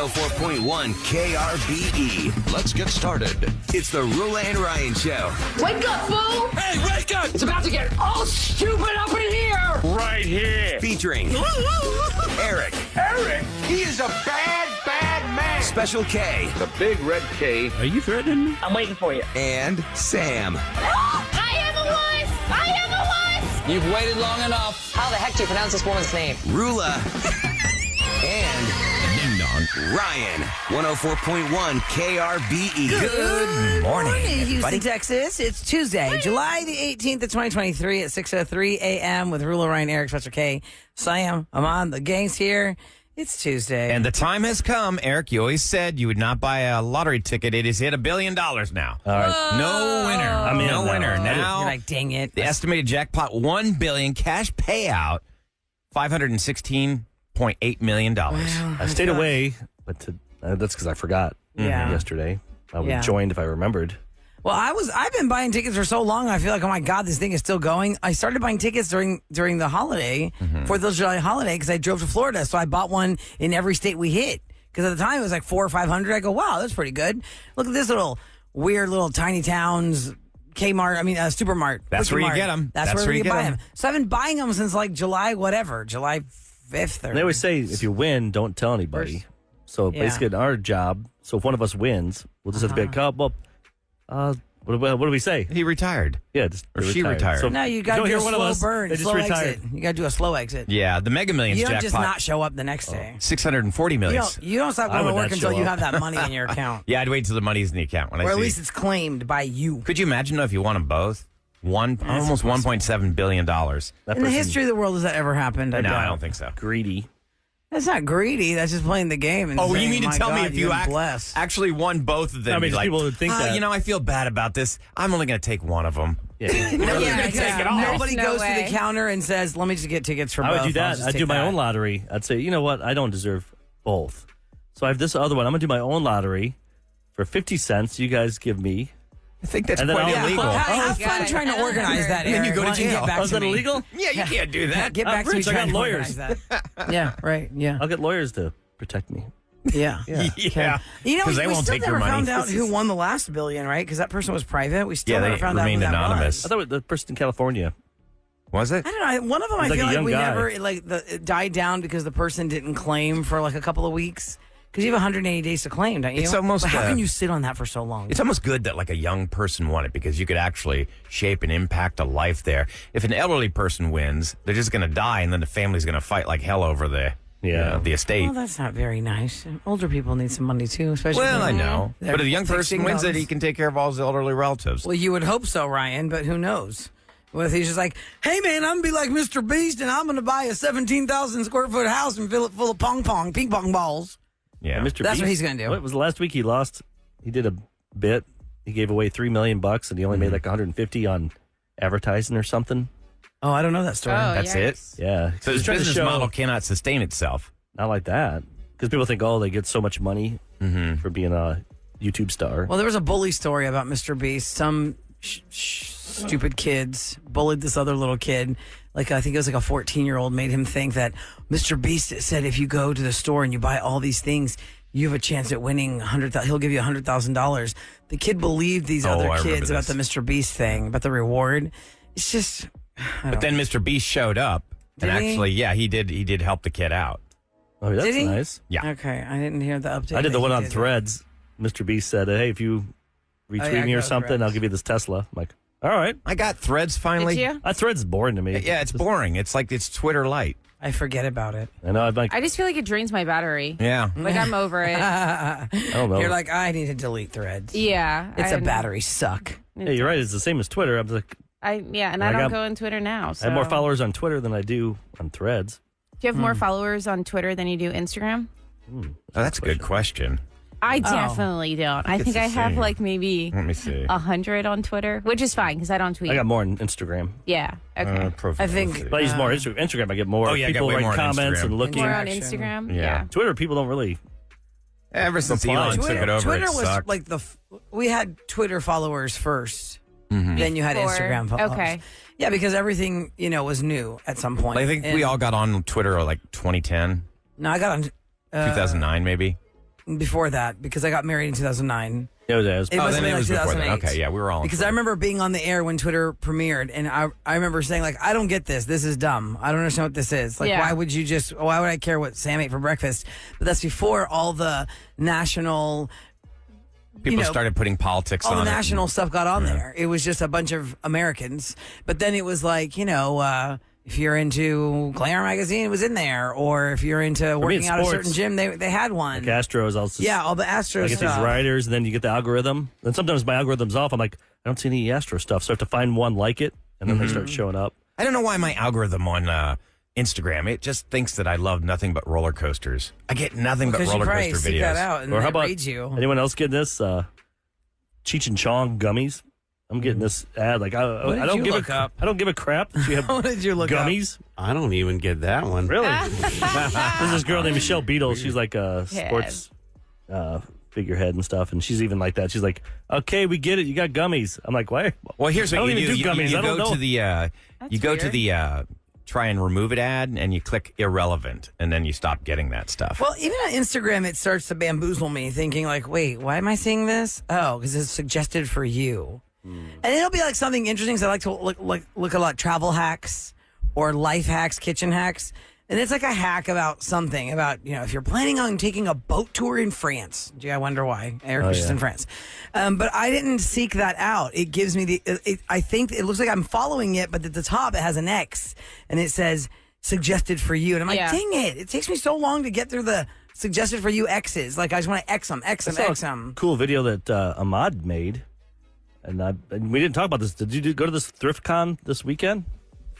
104.1 KRBE. Let's get started. It's the Roula and Ryan Show. Wake up, fool! Hey, wake up! It's about to get all stupid up in here! Right here. Featuring Eric. Eric, he is a bad, bad man. Special K. The big red K. Are you threatening me? I'm waiting for you. And Sam. I am a wuss! I am a wuss! You've waited long enough. How the heck do you pronounce this woman's name? Roula. And Ding dong. Ryan. 104.1 KRBE. Good morning, Houston, everybody. Texas. It's Tuesday, July the 18th of 2023 at 6:03 a.m. with Roula, Ryan, Eric, Special K, Sam, Amon, the gang's here. It's Tuesday. And the time has come, Eric. You always said you would not buy a lottery ticket. It has hit $1 billion now. All right. No winner. I'm in no now. winner. Now, You're like, dang it. the estimated jackpot, $1 billion, cash payout, $516.8 million. I stayed away, but that's because I forgot Yeah. yesterday. I would Yeah. have joined if I remembered. Well, I've been buying tickets for so long. I feel like, oh my God, this thing is still going. I started buying tickets during the holiday, 4th of July holiday, because I drove to Florida. So I bought one in every state we hit. Because at the time it was like 400 or 500. I go, wow, that's pretty good. Look at this little weird little tiny towns, Supermart. That's Quickie where you Mart. get 'em. That's where you buy them. So I've been buying them since like July 5th. Or And they always say if you win, don't tell anybody. So Yeah. basically, in our job, so if one of us wins, we'll just have to be like, oh, well, what do we say? He retired. Yeah, just Or she retired. So No, you if got to don't do hear a one of slow us, burn, they just slow retired. exit. You got to do a slow exit. Yeah, the Mega Millions You don't jackpot, just not show up the next day. $640 You million. don't stop I going to would work not until show you up. have that money in your account. Yeah, I'd wait till the money's in the account when Or I at see. least it's claimed by you. Could you imagine though, if you won them both? Almost $1.7 billion. That In the person history of the world, has that ever happened? No, I doubt. don't think so. greedy. That's not greedy. That's just playing the game. And Oh, saying, you mean to "My tell me God, if you you've been blessed." actually won both of them? I mean, you'd like, people would think that. You know, I feel bad about this. I'm only going to take one of them. Yeah. You're going to take it all. Nobody There's no goes to way. the counter and says, "Let me just get tickets for I both." would do I'll that. just I'd take do my that. own lottery. I'd say, you know what? I don't deserve both. So I have this other one. I'm going to do my own lottery for 50 cents. You guys give me. I think that's And then quite I'll- illegal. Have Oh, fun God. trying to organize that. And then you Eric. go to Why don't you jail. Get back Oh, is to that me? illegal? Yeah, you can't do that. Get back to me. Rich, I got trying to lawyers. organize that. Yeah, right. Yeah, I'll get lawyers to protect me. yeah. Yeah. You know, 'Cause they we won't still take never your money. found out who won the last billion, right? Because that person was private. We still Yeah, never they found out who remained that anonymous. I thought the person in California. Was it? I don't know. One of them, I He's like feel a like young we guy. never it died down because the person didn't claim for like a couple of weeks. Because you have 180 days to claim, don't you? It's almost, But how can you sit on that for so long? It's almost good that like a young person won it because you could actually shape and impact a life there. If an elderly person wins, they're just going to die, and then the family's going to fight like hell over the the estate. Well, that's not very nice. Older people need some money too, especially. Well, I when know. they're But if a young person fixing wins it, homes. he can take care of all his elderly relatives. Well, you would hope so, Ryan, but who knows? What if he's just like, hey, man, I'm going to be like Mr. Beast, and I'm going to buy a 17,000 square foot house and fill it full of ping pong balls. Yeah. Mr. That's Beast, what he's gonna do. What was the last week he lost? He did a bit. He gave away $3 million and he only made like 150 on advertising or something. Oh, I don't know that story. Oh, That's yikes. it? Yeah. So He's his trying to business show- model cannot sustain itself. Not like that. Because people think, oh, they get so much money for being a YouTube star. Well, there was a bully story about Mr. Beast. Some stupid kids bullied this other little kid. Like, I think it was like a 14-year-old made him think that Mr. Beast said if you go to the store and you buy all these things, you have a chance at winning he'll give you $100,000. The kid believed these Oh, other I remember kids about the this. Mr. Beast thing, about the reward. It's just, But then Mr. Beast showed up. And Did he? actually, yeah, he did help the kid out. Oh, that's Did he? nice. Yeah. okay, I didn't hear the update. I did the that one he on did. Threads. Mr. Beast said, hey, if you retweet yeah, I me or got something, Threads. I'll give you this Tesla. I'm like, all right. I got Threads finally. Did you? That Threads is boring to me. Yeah, it's boring. It's like it's Twitter light. I forget about it. I know. I'm like, I just feel like it drains my battery. Yeah. Like, I'm over it. I don't know. You're like, I need to delete Threads. Yeah. It's a a battery suck. yeah, you're right. It's the same as Twitter. I'm like, and I I don't got- go on Twitter now. So. I have more followers on Twitter than I do on Threads. Do you have more followers on Twitter than you do Instagram? Oh, that's a good question. I definitely don't. I it's think the I have same. like maybe Let me see. 100 on Twitter, which is fine because I don't tweet. I got more on Instagram. Yeah. Okay. Profile, I think- let's see. But I use more Instagram. I get more Oh, yeah, I got people way write more on comments Instagram. and looking. More on Interaction. Instagram. Yeah. Yeah. Twitter, people don't really. Ever since Reply. Elon took it over, Twitter it was sucked. like we had Twitter followers 1st Mm-hmm. then you had Before. Instagram followers. Okay. Yeah, because everything was new at some point. I think And- we all got on Twitter like 2010, No, I got on 2009 maybe. before that because I got married in 2009. It was. It Oh, must then have been it was before that. 2008. Okay, yeah, we were all on Because I Twitter. remember being on the air when Twitter premiered, and I remember saying, like, I don't get this. This is dumb. I don't understand what this is. Like, Yeah. why would I care what Sam ate for breakfast? But that's before all the national, People started putting politics all on the it. national stuff got on there. It was just a bunch of Americans. But then it was like, if you're into Glamour magazine, it was in there. Or if you're into working out at a certain sports, gym, they had one. Like Astros, also. Yeah, all the Astros I get stuff. these writers, and then you get the algorithm. And sometimes my algorithm's off. I'm like, I don't see any Astro stuff, so I have to find one like it, and then they start showing up. I don't know why my algorithm on Instagram, it just thinks that I love nothing but roller coasters. I get nothing but Because you roller probably coaster seek videos. that out and Or how it about reads you. anyone else getting this? Cheech and Chong gummies. I'm getting this ad. Like What did I don't you give look up? I don't give a crap. That you have What did you look up? gummies. I don't even get that one. Really? There's this girl named Michelle Beadle. She's like a sports figurehead and stuff, and she's even like that. She's like, "Okay, we get it. You got gummies." I'm like, "Why?" Well, here's what I don't you even do. do gummies. You I don't go know. to the you go to the try and remove it ad, and you click irrelevant, and then you stop getting that stuff. Well, even on Instagram, it starts to bamboozle me, thinking like, "Wait, why am I seeing this? Oh, because it's suggested for you." And it'll be like something interesting. So I like to look at like travel hacks or life hacks, kitchen hacks, and it's like a hack about something about if you're planning on taking a boat tour in France. Gee, I wonder why Eric was just in France. But I didn't seek that out. It gives me I think it looks like I'm following it, but at the top it has an X and it says suggested for you, and I'm like, dang it! It takes me so long to get through the suggested for you X's. Like I just want to X them. I saw a cool video that Ahmad made, and we didn't talk about this. Did you go to this thrift con this weekend?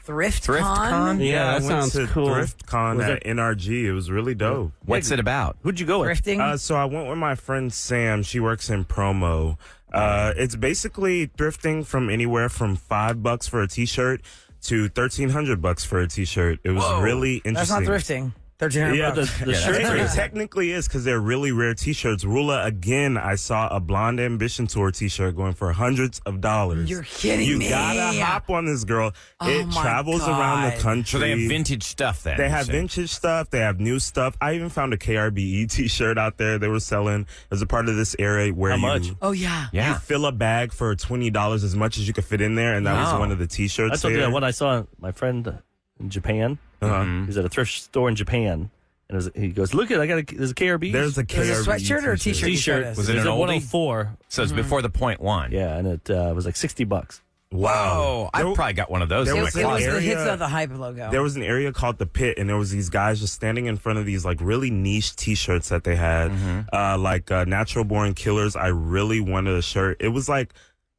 Thrift Con? con? Yeah, I that went sounds to cool. Thrift Con Was at NRG. It was really dope. What's it about? Who'd you go with? Thrifting? So I went with my friend Sam. She works in promo. It's basically thrifting from anywhere from $5 for a T-shirt to $1,300 for a T-shirt. It was really interesting. That's not thrifting. $1,300. Yeah, the shirt. It technically is because they're really rare T-shirts. Rula, again, I saw a Blonde Ambition Tour T-shirt going for hundreds of dollars. You're kidding me. You gotta hop on this, girl. It my travels around the God. country. So they have vintage stuff then. They have so- vintage stuff. They have new stuff. I even found a KRBE T-shirt out there they were selling as a part of this area where How much? Oh, yeah. Yeah. you fill a bag for $20 as much as you could fit in there, and that was Wow. one of the T-shirts. I told you there. that one I saw my friend in Japan. He's at a thrift store in Japan, and he goes, "Look at there's a KRB. There's a KRBE There's a sweatshirt or a T-shirt? T-shirt. Was it It's an at oldie? 104. So it's before the point one. Yeah, and it was like $60. Whoa. I've There- probably got one of those. there in my was It an was closet. the hits area- of the hype logo. There was an area called the Pit, and there was these guys just standing in front of these like really niche T-shirts that they had, like Natural Born Killers. I really wanted a shirt. It was like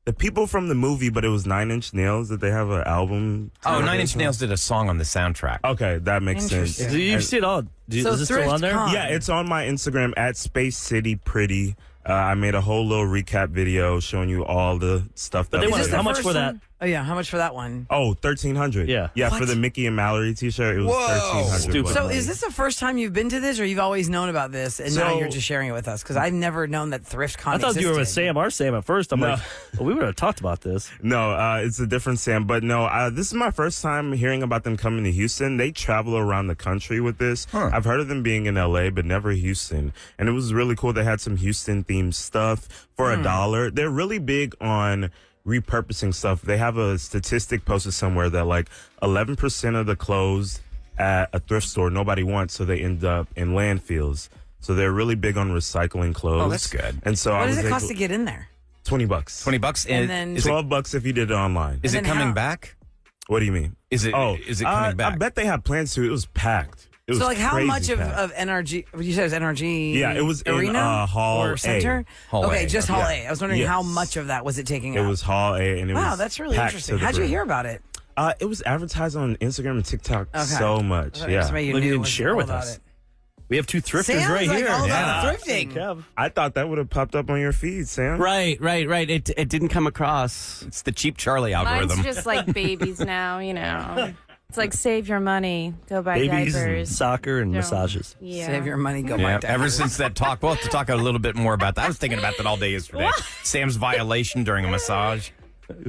the people from the movie, but it was 9 Inch Nails that they have an album. Oh, together. 9 Inch Nails did a song on the soundtrack. Okay, that makes sense. Interesting. You see it all. So Is it still Thrift on there? Con. Yeah, it's on my Instagram at Space City Pretty. I made a whole little recap video showing you all the stuff. But that they was wanted- Is this there. how the much first for that? one? Oh, yeah. How much for that one? Oh, $1,300. Yeah. For the Mickey and Mallory T-shirt, it was Whoa. $1,300. Stupid. So is this the first time you've been to this, or you've always known about this, and now So- you're just sharing it with us? Because I've never known that Thrift Con I thought you were with existed. our Sam at first. I'm No. like, well, we would have talked about this. No, it's a different Sam. But no, this is my first time hearing about them coming to Houston. They travel around the country with this. I've heard of them being in LA, but never Houston. And it was really cool. They had some Houston themed stuff for $1. They're really big on repurposing stuff. They have a statistic posted somewhere that like 11% of the clothes at a thrift store nobody wants, so they end up in landfills. So they're really big on recycling clothes. Oh, that's good. And so What I does was it cost able- to get in there? $20. $20, And then- is it, $12 if you did it online. is And it then coming how- back? What do you mean? Is it coming back? I bet they have plans to. It was packed. It was So, like, how crazy much packed. of NRG? You said it was NRG. Yeah, it was in, Arena Hall or A. Center. Hall okay, A, just okay. Hall A. I was wondering Yes. how much of that was it taking It up? was Hall A, and it Wow, was that's really packed to interesting. the How'd you brim. heir about it? It was advertised on Instagram and TikTok Okay. so much. I thought Yeah, somebody you Look, you knew didn't was share all with about us. it. We have two thrifters Sam's right like here. all about Yeah. thrifting. Kev. I thought that would have popped up on your feed, Sam. Right. It didn't come across. It's the cheap Charlie algorithm. Mine's just like babies now, you know. It's like save your money, go buy Babies, and diapers. soccer, and No. massages. Yeah. Save your money, go buy Yeah, diapers. ever since that talk, we'll have to talk a little bit more about that. I was thinking about that all day yesterday. Sam's violation during a massage.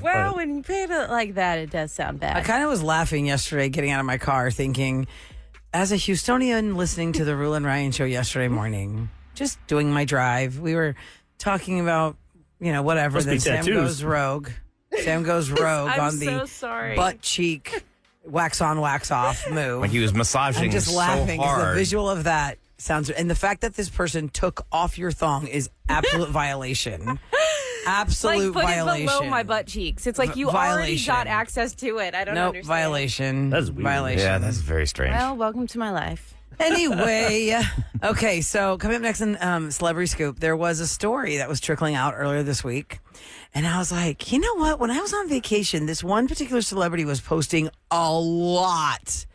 Well, when you pay it like that, it does sound bad. I kind of was laughing yesterday getting out of my car thinking, as a Houstonian listening to the Roula and Ryan show yesterday morning, just doing my drive. We were talking about, whatever. Must be Then Sam tattoos. goes rogue. Sam goes rogue I'm on so the sorry. butt cheek wax on, wax off move. Like he was massaging I'm just laughing so 'cause hard. the visual of that sounds, and the fact that this person took off your thong is absolute violation. Absolute like put violation. it below my butt cheeks. It's like you already Violation. got access to it. I don't Nope, understand. violation. That's weird. Violation. Yeah, that's very strange. Well, welcome to my life. Anyway, okay, so coming up next in Celebrity Scoop, there was a story that was trickling out earlier this week. And I was like, you know what? When I was on vacation, this one particular celebrity was posting a lot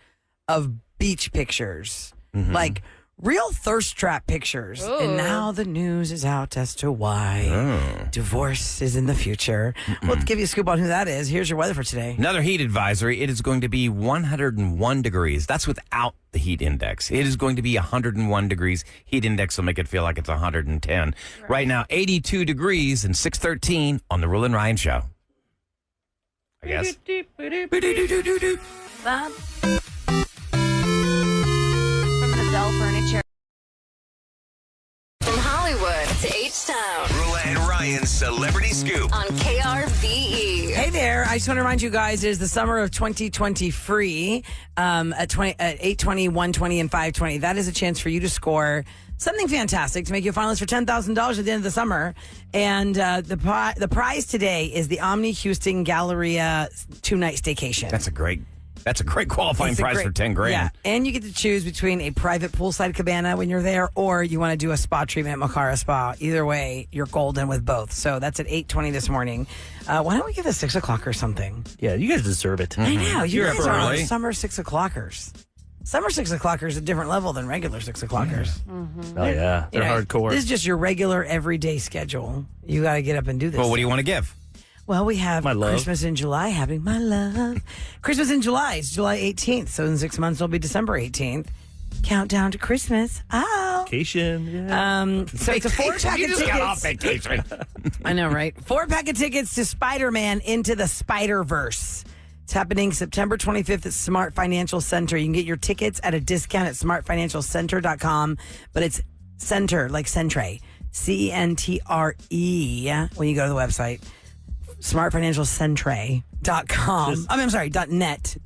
of beach pictures. Like real thirst trap pictures. And now the news is out as to why divorce is in the future. We'll give you a scoop on who that is. Here's your weather for today. Another heat advisory. It is going to be 101 degrees. That's without the heat index. It is going to be 101 degrees. Heat index will make it feel like it's 110. Right now, 82 degrees and 613 on the Roula and Ryan Show. I guess. That from the Dell Furniture. From Hollywood to H-Town Roula and Ryan's Celebrity Scoop. on KRBE. Hey there. I just want to remind you guys, it is the summer of 2020 free at 820, 120, and 520. That is a chance for you to score something fantastic to make you a finalist for $10,000 at the end of the summer. And the prize today is the Omni Houston Galleria 2-night staycation. That's a great qualifying It's a prize great- for 10 grand. Yeah, and you get to choose between a private poolside cabana when you're there, or you want to do a spa treatment at Makara Spa. Either way, you're golden with both. So that's at 8:20 this morning. Why don't we give it 6 o'clock or something? Yeah, you guys deserve it. I know you You're guys up are early. summer 6 o'clockers. Summer 6 o'clockers is a different level than regular 6 o'clockers. Oh, yeah. They're hardcore. This is just your regular everyday schedule. You got to get up and do this. Well, what do you want to give? Well, we have My love. Christmas in July happening. My love. Christmas in July. It's July 18th. So in 6 months, it'll be December 18th. Countdown to Christmas. Oh. Vacation. Yeah. So it's a 4-pack You of just got off tickets. vacation. I know, right? 4-pack of tickets to Spider-Man Into the Spider-Verse. It's happening September 25th at Smart Financial Center. You can get your tickets at a discount at smartfinancialcenter.com, but it's center, like Centre, Centre, when you go to the website, smartfinancialcentre.com. I'm sorry, .net,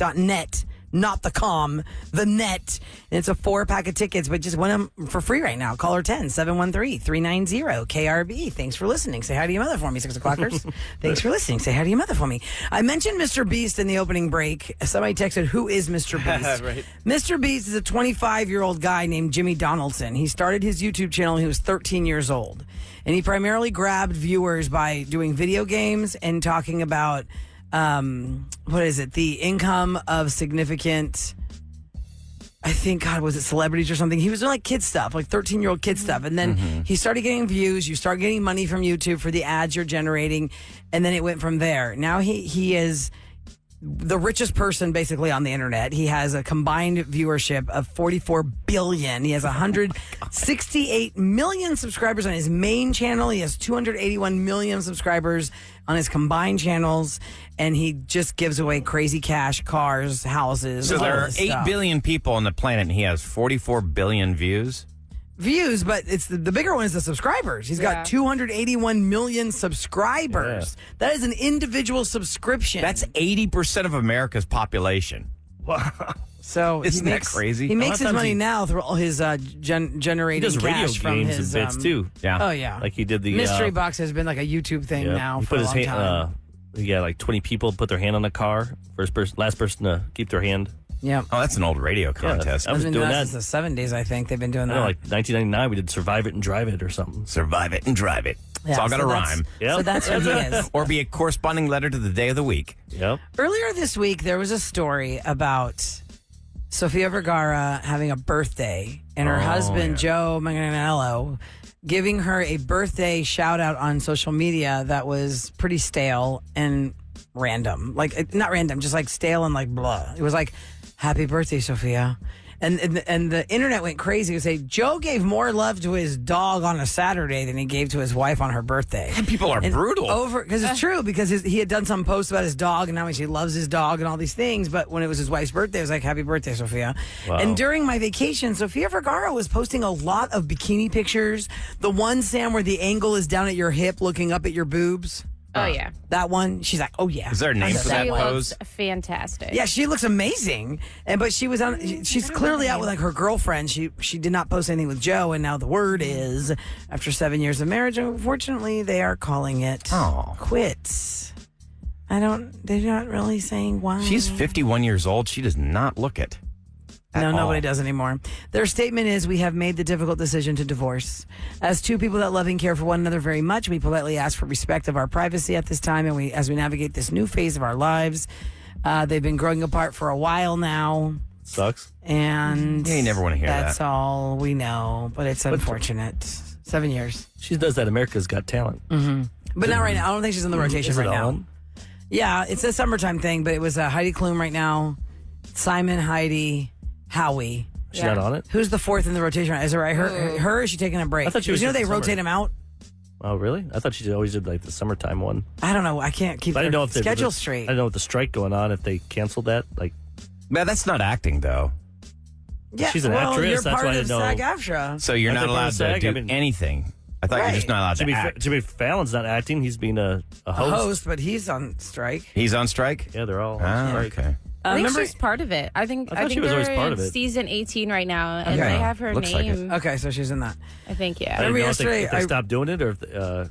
not the com, the net. And it's a 4-pack of tickets, but just win them for free right now. Caller 10-713-390-KRB. Thanks for listening. Say hi to your mother for me, 6 o'clockers. Thanks for listening. Say hi to your mother for me. I mentioned Mr. Beast in the opening break. Somebody texted, who is Mr. Beast? Right. Mr. Beast is a 25-year-old guy named Jimmy Donaldson. He started his YouTube channel when he was 13 years old. And he primarily grabbed viewers by doing video games and talking about the income of significant, I think, was it celebrities or something? He was doing like kid stuff, like 13-year-old kid stuff. And then he started getting views. You start getting money from YouTube for the ads you're generating. And then it went from there. Now he is the richest person basically on the internet. He has a combined viewership of 44 billion. He has 168 million subscribers on his main channel. He has 281 million subscribers on his combined channels, and he just gives away crazy cash, cars, houses. So all there are this 8 stuff. billion people on the planet, and he has 44 billion views. Views, but it's the bigger one is the subscribers. He's got 281 million subscribers. Yeah. That is an individual subscription. That's 80% of America's population. So Isn't that crazy? He A lot makes of his times money he- now through all his He generating does radio cash from games his and bits, too. Yeah. Oh yeah, Like he did the Mystery Box has been like a YouTube thing yeah, now he for put a his long hand, time. he got like 20 people put their hand on the car. Last person to keep their hand. Yeah, Oh, that's an old radio contest. I was been doing doing that. since the 70s. I think they've been doing I that. know, like 1999, we did Survive It and Drive It or something. Survive it and drive it. Yeah, It's all got so to that's- rhyme. Yep. So that's what he is. Or be a corresponding letter to the day of the week. Yep. Earlier this week, there was a story about Sofia Vergara having a birthday and her husband, Joe Manganiello, giving her a birthday shout out on social media that was pretty stale and random. Like, not random, just like stale and like blah. It was like, happy birthday, Sophia. And the internet went crazy to say Joe gave more love to his dog on a Saturday than he gave to his wife on her birthday. People are brutal. Because it's true, because he had done some posts about his dog and how much he loves his dog and all these things. But when it was his wife's birthday, it was like, happy birthday, Sophia. Wow. And during my vacation, Sofia Vergara was posting a lot of bikini pictures. The one, Sam, where the angle is down at your hip looking up at your boobs. Oh, yeah. That one, she's like, oh, yeah. Is there a name for that She pose? looks fantastic. Yeah, she looks amazing. But she was on. She's clearly out with like her girlfriend. She did not post anything with Joe, and now the word is, after 7 years of marriage, unfortunately, they are calling it quits. They're not really saying why. She's 51 years old. She does not look it. No, nobody does anymore. Their statement is, we have made the difficult decision to divorce. As two people that love and care for one another very much, we politely ask for respect of our privacy at this time, and as we navigate this new phase of our lives. They've been growing apart for a while now. Sucks. And Yeah, you never want to hear that's that. all we know, but it's unfortunate. 7 years. She does that. America's Got Talent. But not right now. I don't think she's in the rotation Is right it now. on? Yeah, it's a summertime thing, but it was Heidi Klum right now, Simon, Heidi, Howie. She's not on it? Who's the fourth in the rotation? Is it right? Her or is she taking a break? I thought she was You know just they summer. rotate them out? Oh, really? I thought she always did like the summertime one. I don't know. I can't keep I didn't know their if they schedule straight. I didn't know with the strike going on if they canceled that. Like, Man, that's not acting, though. Yeah, she's an well, actress, You're that's part why I of didn't know. SAG-AFTRA. So you're Aren't not they allowed part to of SAG? do I mean- anything. I thought you're just not allowed to act. Jimmy Fallon's not acting. He's being a A host. host, but he's on strike. He's on strike? Yeah, they're all on Ah, strike. okay. I think remember- she's part of it. I think thought she was they're always part in of it. season 18 right now, and Okay. they have her Looks like it. name. Okay, so she's in that. I think, I yeah. didn't Remember know if yesterday, they I- stopped doing it or if, because of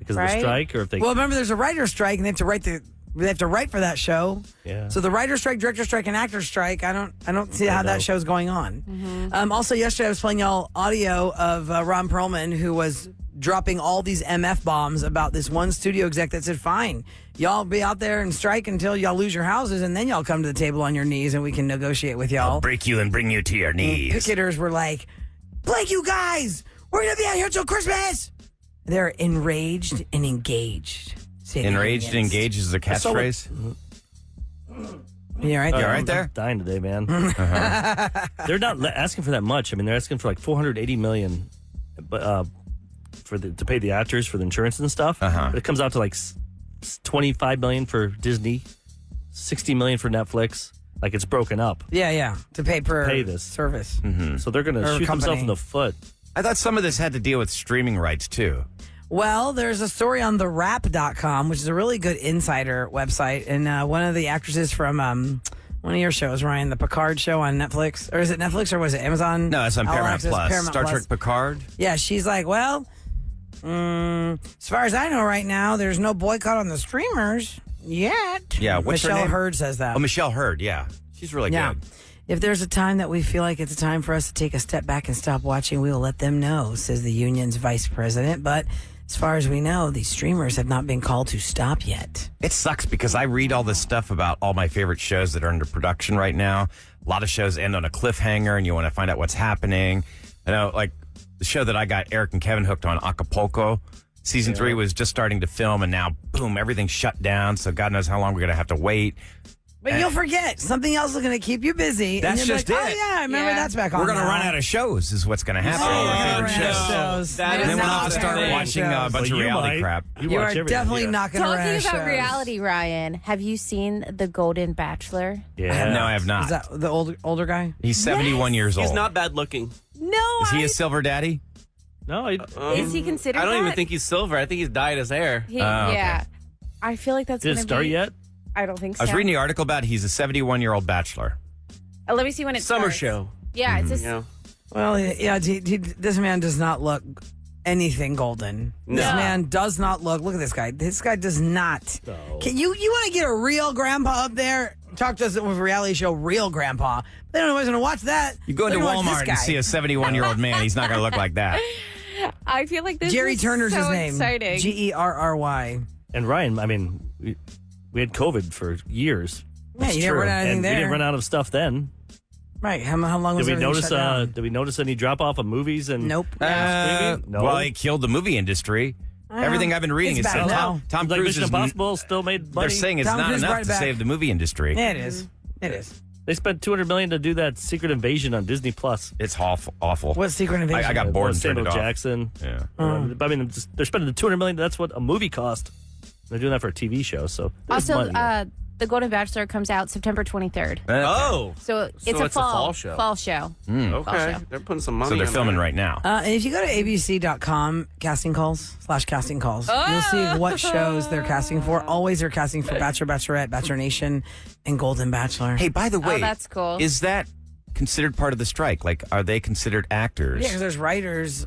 the Right? strike or if they. Well, remember, there's a writer's strike, and they have to write for that show. Yeah. So the writer's strike, director's strike, and actor's strike. I don't see how know. that show's going on. Also, yesterday I was playing y'all audio of Ron Perlman, who was dropping all these MF bombs about this one studio exec that said, "Fine, y'all be out there and strike until y'all lose your houses, and then y'all come to the table on your knees, and we can negotiate with y'all." I'll break you and bring you to your knees. Picketers were like, "Blake, you guys, we're gonna be out here till Christmas." They're enraged and engaged. Say the Enraged and unions. engaged is a catchphrase. You all right? You all right I'm there? dying today, man. They're not asking for that much. I mean, they're asking for like $480 million, but to pay the actors for the insurance and stuff. But it comes out to like $25 million for Disney, $60 million for Netflix. Like it's broken up. Yeah. To pay per Pay this. service. So they're going to Or shoot company. themselves in the foot. I thought some of this had to deal with streaming rights, too. Well, there's a story on therap.com, which is a really good insider website. And one of the actresses from one of your shows, Ryan, the Picard show on Netflix. Or is it Netflix or was it Amazon? No, it's on All Paramount Access, Plus. Paramount Star Plus. Trek Picard. Yeah, she's like, well, as far as I know right now, there's no boycott on the streamers yet. Yeah, what's her Michelle name? Hurd says that. Oh, Michelle Hurd, yeah. She's really Yeah. good. If there's a time that we feel like it's a time for us to take a step back and stop watching, we will let them know, says the union's vice president. But as far as we know, these streamers have not been called to stop yet. It sucks because I read all this stuff about all my favorite shows that are under production right now. A lot of shows end on a cliffhanger and you want to find out what's happening. I know, like the show that I got Eric and Kevin hooked on, Acapulco. Season 3 was just starting to film and now, boom, everything's shut down. So God knows how long we're going to have to wait. But you'll forget. Something else is going to keep you busy. That's and you'll just be like, it. Oh, yeah, I remember that's back on We're going to now. run out of shows is what's going to happen. Oh, All our yeah, favorite we're shows. out of shows. That It is is And then we'll not have to start happening. watching a bunch Well, of you reality might. crap. You watch are everything, definitely yeah. not going to Talking run about reality, Ryan, have you seen The Golden Bachelor? Yeah. No, I have not. Is that the older guy? He's 71 years old. He's not bad looking. No. Is he a silver daddy? No, Is he considered I don't even that? think he's silver. I think he's dyed his hair. He, okay. Yeah. I feel like that's did it going to start be... yet? I don't think so. I was reading the article about he's a 71-year-old bachelor. Let me see when it Summer starts. show. Yeah, it's just... You know? Well, yeah, this man does not look anything golden. This No. man does not look. Look at this guy. This guy does not. No. Can you want to get a real grandpa up there? Talk to us with a reality show, Real Grandpa. They don't know who's going to watch that. You go They're into gonna watch this Walmart and guy. see a 71-year-old man. He's not going to look like that. I feel like this Jerry is Turner's so his name. exciting. Gerry. And Ryan, I mean, we had COVID for years. Yeah, you didn't run out of anything And we there. didn't run out of stuff then. Right. How long was Did we everything notice? shut down? Did we notice any drop off of movies? And Nope. No. Well, he killed the movie industry. Everything I've been reading It's is back that now. Like Cruise Mission is Impossible still made money. They're saying it's Tom not Cruise enough brought it to back. save the movie industry. Yeah, it is. It is. They spent $200 million to do that Secret Invasion on Disney Plus. It's awful. What's Secret Invasion? I got bored and turned it Samuel off. Jackson. Yeah. I mean, they're spending the $200 million. That's what a movie cost. They're doing that for a TV show. So there's Also, money there. The Golden Bachelor comes out September 23rd. Oh. So it's a fall show. Fall show. Okay. Fall show. They're putting some money So they're in filming there. right now. And if you go to abc.com, casting calls you'll see what shows they're casting for. Always they're casting for Bachelor, Bachelorette, Bachelor Nation, and Golden Bachelor. Hey, by the way, that's cool. Is that considered part of the strike? Like, are they considered actors? Yeah, because there's writers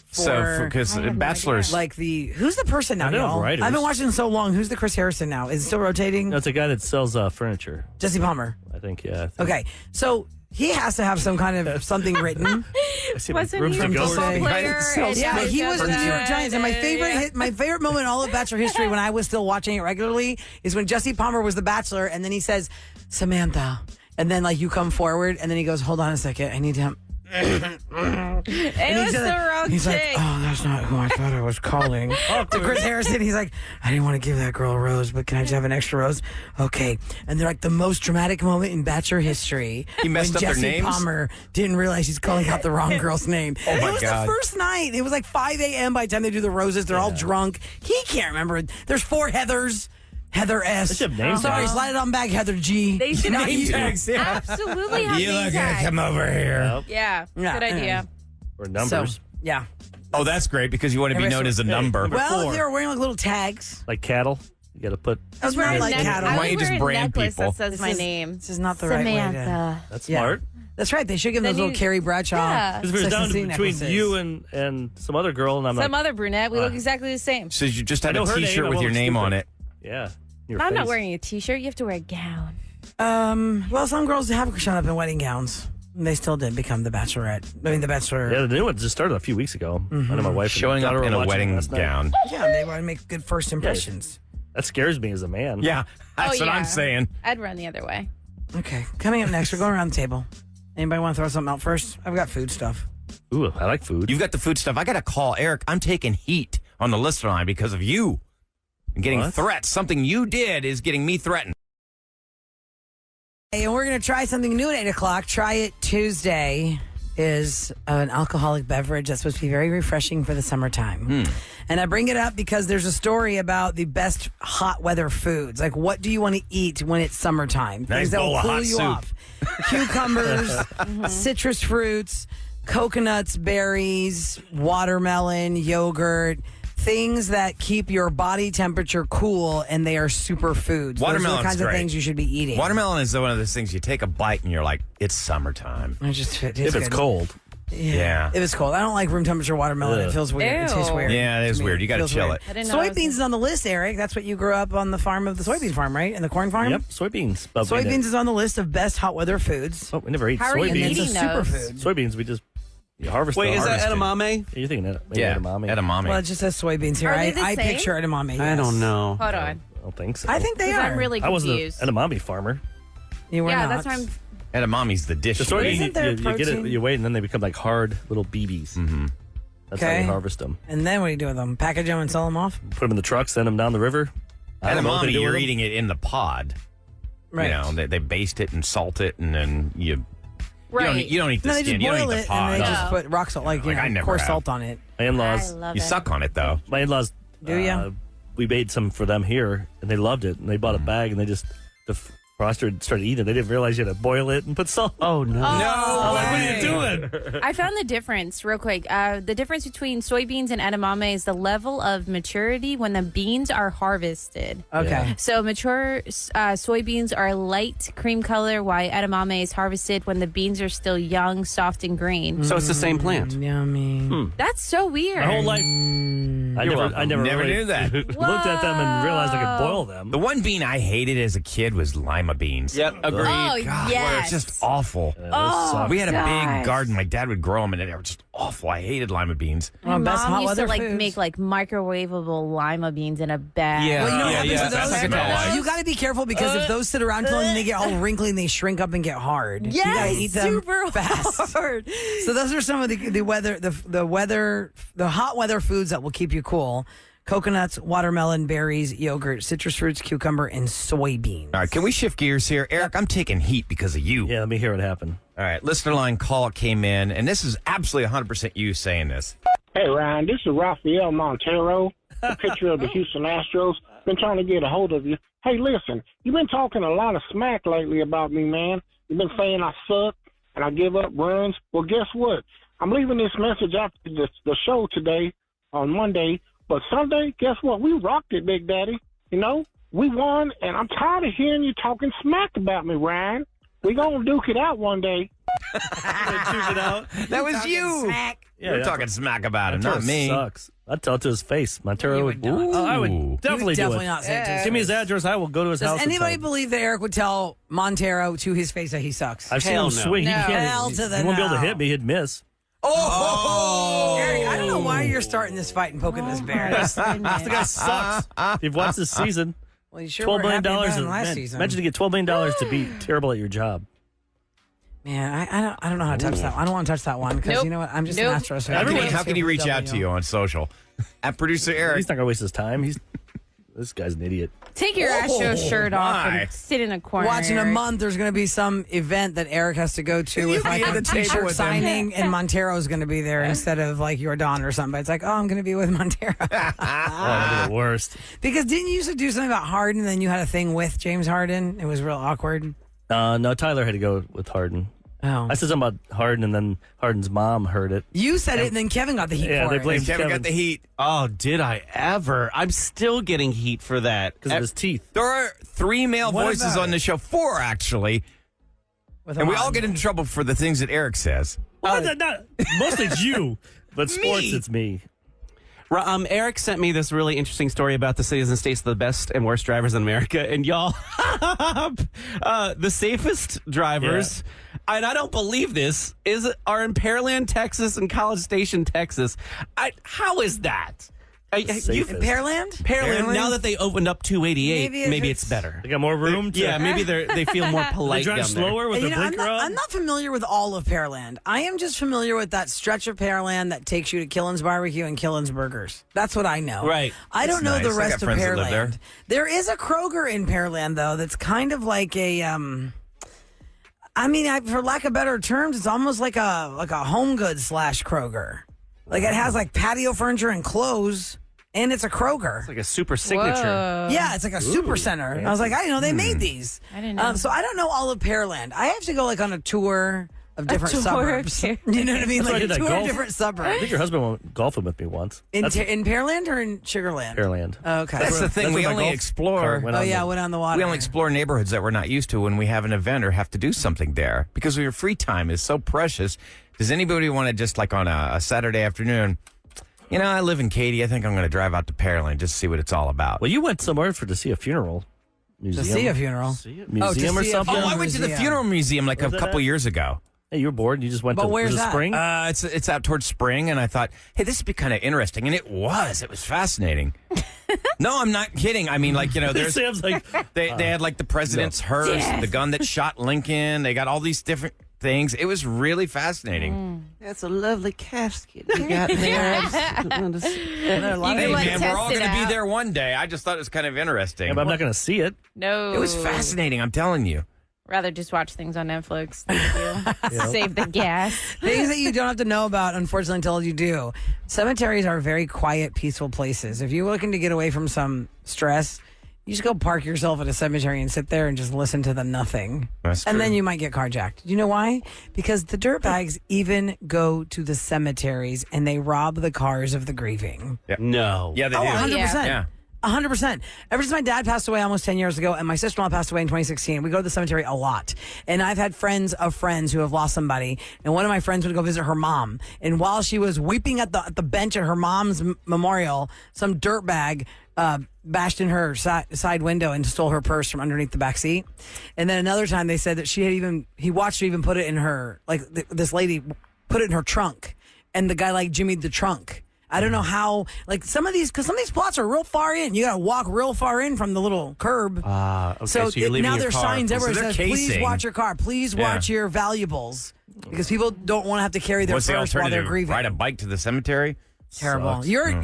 because I have no Bachelor's like who's the person now, I know y'all? writers. I've been watching so long. Who's the Chris Harrison now? Is it still rotating? That's a guy that sells furniture. Jesse Palmer. I think, yeah. Okay, so he has to have some kind of something written. Wasn't Rooms he to a go. football player? and Yeah, he was with the New York Giants. And my Yeah. my favorite moment in all of Bachelor history when I was still watching it regularly is when Jesse Palmer was the Bachelor, and then he says, Samantha. And then you come forward, and then he goes, hold on a second, I need to. It was the wrong He's like, chick. oh, that's not who I thought I was calling. To Chris Harrison, he's like, I didn't want to give that girl a rose, but can I just have an extra rose? Okay. And they're like the most dramatic moment in Bachelor history. He messed when up their Jesse names? Palmer didn't realize he's calling out the wrong girl's name. Oh, my it was God. the first night. It was like 5 a.m. by the time they do the roses. They're all drunk. He can't remember. There's 4 Heathers. Heather S. They should have name Sorry, tags. slide it on back, Heather G. They should Name tags, yeah. absolutely have You name look tags. come over here. Yeah, Yeah. good idea. Or numbers. Yeah. Oh, that's great because you want to be known as a number. Well, four. they were wearing little tags. Like cattle. You got to put. I was wearing Neck- cattle. I Why would don't you just wear a brand necklace people? that says my name. This is not the right way to. Samantha. That's Yeah. smart. That's right. They should give Then those little you- Carrie Bradshaw. Yeah. Because if it was Sex down and City between necklaces. you and some other girl, and I'm Some like, other brunette. We look exactly the same. So you just had I a know her name, T-shirt I with won't your look name stupid. on it. yeah. Your I'm not face. wearing a t-shirt. You have to wear a gown. Well, some girls have shown up in wedding gowns. They still did become the Bachelorette. I mean, the Bachelor. Yeah, the new one just started a few weeks ago. I know my wife Showing up in a wedding gown. Yeah, they want to make good first impressions. That scares me as a man. Yeah, that's what I'm saying. I'd run the other way. Okay, coming up next, we're going around the table. Anybody want to throw something out first? I've got food stuff. Ooh, I like food. You've got the food stuff. I got to call Eric. I'm taking heat on the listener line because of you. I'm getting What? threats. Something you did is getting me threatened. Hey, and we're going to try something new at 8 o'clock. Try It Tuesday is an alcoholic beverage that's supposed to be very refreshing for the summertime. And I bring it up because there's a story about the best hot weather foods. Like, what do you want to eat when it's summertime? Nice Things that bowl will of cool hot you soup. off. Cucumbers, citrus fruits, coconuts, berries, watermelon, yogurt. Things that keep your body temperature cool, and they are super foods. Those are the Watermelon's kinds great. of things you should be eating. Watermelon is one of those things you take a bite and you're like, it's summertime. It just if it's good. cold. Yeah. If it's cold. I don't like room temperature watermelon. Ugh. It feels weird. It tastes Ew. weird. Yeah, it is to me. weird. You got to Feels chill weird. it. I didn't know. Soybeans is on the list, Eric. That's what you grew up on the farm of the soybean farm, right? And the corn farm? Yep, soybeans. But we Soybeans didn't- is on the list of best hot weather foods. Oh, we never ate How are you And soybeans. it's a eating those? superfood. Soybeans, we just harvest Wait, them. is that harvested. edamame? You're thinking that? Yeah, edamame. edamame. Well, it just says soybeans here. Are they the I same? picture edamame. I yes. don't know. Hold on. I don't think so. I think they Because are. I'm really I wasn't confused. an edamame farmer. You were Yeah, not. that's why I'm. Edamame's the dish. The you eat. soybeans, Isn't there you get it, protein? you wait, and then they become like hard little BBs. Mm-hmm. That's how Okay. you harvest them. And then what do you do with them? Package them and sell them off? Put them in the truck, send them down the river. I don't know what they Edamame, do with you're them. eating it in the pod. Right. You know, they baste it and salt it, and then you Right. you don't eat the No, they skin. just You don't boil eat it the pod. and they No. just put rock salt, like, Like, I never coarse have. salt on it. My I in-laws, love You it. suck on it though. my in-laws, Do ya? we made some for them here, and they loved it. And they bought a bag, and they just the froster started eating it. They didn't realize you had to boil it and put salt. Oh, no. I'm like, what are you doing? I found the difference real quick. The difference between soybeans and edamame is the level of maturity when the beans are harvested. Okay. So mature soybeans are light cream color, while edamame is harvested when the beans are still young, soft, and green. So it's the same plant. Yummy. That's so weird. My whole life, I never Never really knew that. looked at them and realized I could boil them. The one bean I hated as a kid was lima beans. Yep, agreed. Oh, God, yes. it's just awful. Oh, We had a gosh. big garden. My dad would grow them, and they were just awful. I hated lima beans. My best hot mom used to weather foods. make microwavable lima beans in a bag. Yeah. Well, you know what happens with that's those? like a delight. You got to be careful because if those sit around too long, they get all wrinkly and they shrink up and get hard. You got to Yes, eat them super fast. hard. So those are some of the hot weather foods that will keep you cool. coconuts, watermelon, berries, yogurt, citrus fruits, cucumber, and soybeans. All right, can we shift gears here? Eric, I'm taking heat because of you. Yeah, let me hear what happened. All right, listener line call came in, and this is absolutely 100% you saying this. Hey, Ryan, this is Rafael Montero, the pitcher of the Houston Astros. Been trying to get a hold of you. Hey, listen, you've been talking a lot of smack lately about me, man. You've been saying I suck and I give up runs. Well, guess what? I'm leaving this message after the show today on Monday. But Sunday, guess what? We rocked it, Big Daddy. You know, we won, and I'm tired of hearing you talking smack about me, Ryan. We gonna duke it out one day. Duke it out. That was you. Smack. Yeah, You're talking smack about him, not Montero me. Sucks. I'd tell it to his face. Montero You would. would not. I would Ooh. definitely do Definitely it. not say it to his Give me his face. address. I will go to his house. Does and anybody tell him. believe that Eric would tell Montero to his face that he sucks? I've seen Hell him no. swing. No. He can't. Hell He to the won't be able to no. hit me. He'd miss. Eric, I don't know why you're starting this fight and poking this bear. This guy sucks. If you've watched this season, Well, you sure $12 were million happy about him and last man, season. imagine to get $12 million to be terrible at your job. Man, I don't know how to touch that. I don't want to touch that one because Nope. you know what? I'm just Nope. an Astros fan. How can he reach out to you on social? At producer Eric. He's not gonna waste his time. This guy's an idiot. Take your Astro shirt off my. and sit in a corner. Watch in a Eric. month, there's going to be some event that Eric has to go to with like be at a the table t-shirt with him. signing, and Montero's going to be there instead of like your Don or something. But it's like, oh, I'm going to be with Montero. Oh, that'd be the worst. Because didn't you used to do something about Harden, and then you had a thing with James Harden? It was real awkward. No, Tyler had to go with Harden. Oh. I said something about Harden, and then Harden's mom heard it. You said it, and then Kevin got the heat Yeah, for they it. blamed Kevin got Kevin the heat. Oh, did I ever? I'm still getting heat for that. because of his teeth. There are 3 male What voices about on the show, 4 actually, With and we Ahmad. all get into trouble for the things that Eric says. Mostly it's you, but sports, it's me. Eric sent me this really interesting story about the cities and states of the best and worst drivers in America. And y'all, the safest drivers, and I don't believe this, are in Pearland, Texas and College Station, Texas. How is that? Safest. In Pearland? Pearland, now that they opened up 288, Maybe if maybe it's- it's better. They got more room. Yeah, maybe they feel more They polite drive down there. slower with You the know, blinker on. I'm not familiar with all of Pearland. I am just familiar with that stretch of Pearland that takes you to Killen's Barbecue and Killen's Burgers. That's what I know. Right. I don't know That's the nice. I rest got of friends that live Pearland. There is a Kroger in Pearland, though, that's kind of like a. For lack of better terms, it's almost like a Home Goods / Kroger. Like it has like patio furniture and clothes, and it's a Kroger. It's like a super signature. Whoa. Yeah, it's like a super center. I was like, I didn't know they made these. I didn't know. So I don't know all of Pearland. I have to go like on a tour of different tour of suburbs. Pearland. You know what I mean? That's why I Like a did that tour of golf. different I suburbs. think your husband went golfing with me once. In That's Pearland or in Sugarland? Pearland. Okay. That's the thing. That's We where my only golf explore. cart went Oh on yeah, the- went on the water. We only explore neighborhoods that we're not used to when we have an event or have to do something there because your free time is so precious. Does anybody want to just like on a Saturday afternoon? You know, I live in Katy. I think I'm going to drive out to Pearland just to see what it's all about. Well, you went somewhere to see a funeral. to Museum. see a funeral. Museum or see a something? Oh, I went to the Museum. funeral museum like a Where's that couple at? years ago. Hey, you were bored and you just went But to where's was it that? spring? It's out towards spring, and I thought, hey, this would be kind of interesting, and it was. It was fascinating. No, I'm not kidding. I mean, like there's Sam's like, they had like the president's hearse, the gun that shot Lincoln. They got all these different things. It was really fascinating. That's a lovely casket you got there. There are a lot Hey of like man, we're all test it going to be out. there one day. I just thought it was kind of interesting. yeah, but I'm not going to see it. No. It was fascinating. I'm telling you. Rather just watch things on Netflix. Thank you. Save the gas. things that you don't have to know about, unfortunately, until you do. Cemeteries are very quiet, peaceful places. If you're looking to get away from some stress, you just go park yourself at a cemetery and sit there and just listen to the nothing. That's And true. then you might get carjacked. You know why? Because the dirtbags even go to the cemeteries and they rob the cars of the grieving. No. Yeah, they Oh, do. 100%. Yeah. 100%. Ever since my dad passed away almost 10 years ago and my sister-in-law passed away in 2016, we go to the cemetery a lot. And I've had friends of friends who have lost somebody. And one of my friends would go visit her mom. And while she was weeping at the bench at her mom's memorial, some dirtbag bashed in her side window and stole her purse from underneath the back seat. And then another time they said that he watched her even put it in her, this lady put it in her trunk. And the guy jimmied the trunk. I don't know how, because some of these plots are real far in. You got to walk real far in from the little curb. Okay, so you're leaving now your there's car. signs everywhere So that they're says, please casing. watch your car. Please watch your valuables. Because people don't want to have to carry their What's the purse while they're alternative? grieving. Ride a bike to the cemetery? Terrible. Sucks. You're in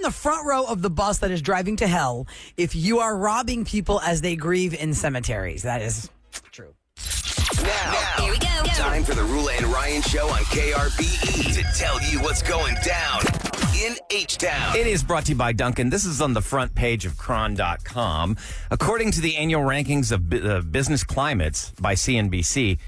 the front row of the bus that is driving to hell if you are robbing people as they grieve in cemeteries. That is true. Now, Here we go. time for the Roula and Ryan Show on KRBE to tell you what's going down in H-Town. It is brought to you by Duncan. This is on the front page of Cron.com. According to the annual rankings of business climates by CNBC,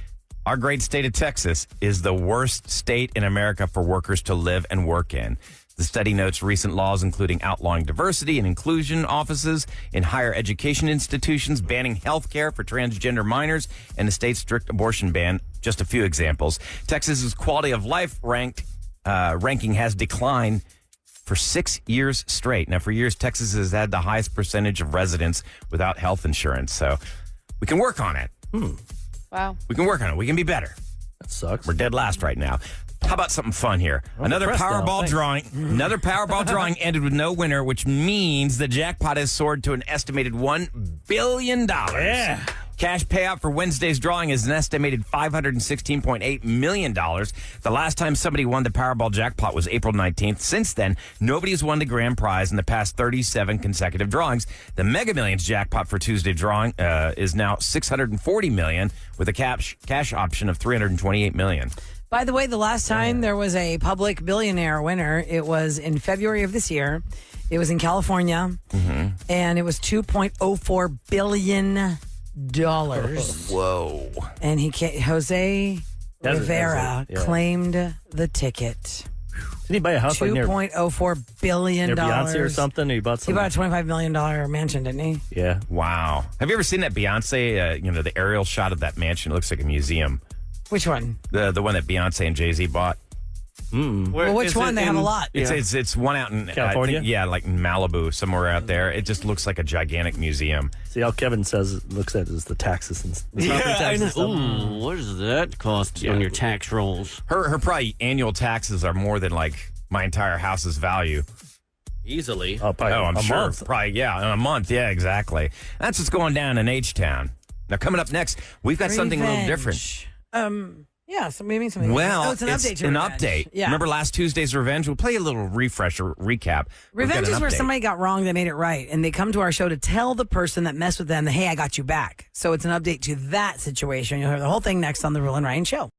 our great state of Texas is the worst state in America for workers to live and work in. The study notes recent laws including outlawing diversity and inclusion offices in higher education institutions, banning health care for transgender minors, and the state's strict abortion ban, just a few examples. Texas's quality of life ranking has declined for 6 years straight. Now, for years, Texas has had the highest percentage of residents without health insurance, so we can work on it. Wow. We can work on it. We can be better. That sucks. We're dead last right now. How about something fun here? Another depressed now. Powerball Thanks. drawing. Another Powerball drawing ended with no winner, which means the jackpot has soared to an estimated $1 billion. Yeah. Cash payout for Wednesday's drawing is an estimated $516.8 million. The last time somebody won the Powerball jackpot was April 19th. Since then, nobody has won the grand prize in the past 37 consecutive drawings. The Mega Millions jackpot for Tuesday drawing is now $640 million with a cash option of $328 million. By the way, the last time there was a public billionaire winner, it was in February of this year. It was in California, and it was $2.04 billion. Whoa. And Jose Rivera yeah. claimed the ticket. Did he buy a house like near $2.04 billion. near Beyonce or something? Or he bought He something? bought a $25 million mansion, didn't he? Yeah. Wow. Have you ever seen that Beyonce, the aerial shot of that mansion? It looks like a museum. Which one? The one that Beyonce and Jay-Z bought. Well, which one? They have a lot. It's one out in California? I think, like in Malibu, somewhere out there. It just looks like a gigantic museum. See how Kevin looks at it as the taxes and the property I taxes. know. and stuff. Ooh, what does that cost on your tax rolls? Her probably annual taxes are more than like my entire house's value. Easily. Probably I'm a sure. month. Probably, yeah, in a month. Yeah, exactly. That's what's going down in H-Town. Now, coming up next, we've got something a little different. Yeah, so maybe something. Well, it's an update. To an Revenge. update. Yeah. Remember last Tuesday's Revenge? We'll play a little refresher recap. We've got Revenge an is where update. somebody got wrong, they made it right, and they come to our show to tell the person that messed with them that, hey, I got you back. So it's an update to that situation. You'll hear the whole thing next on the Roula and Ryan Show.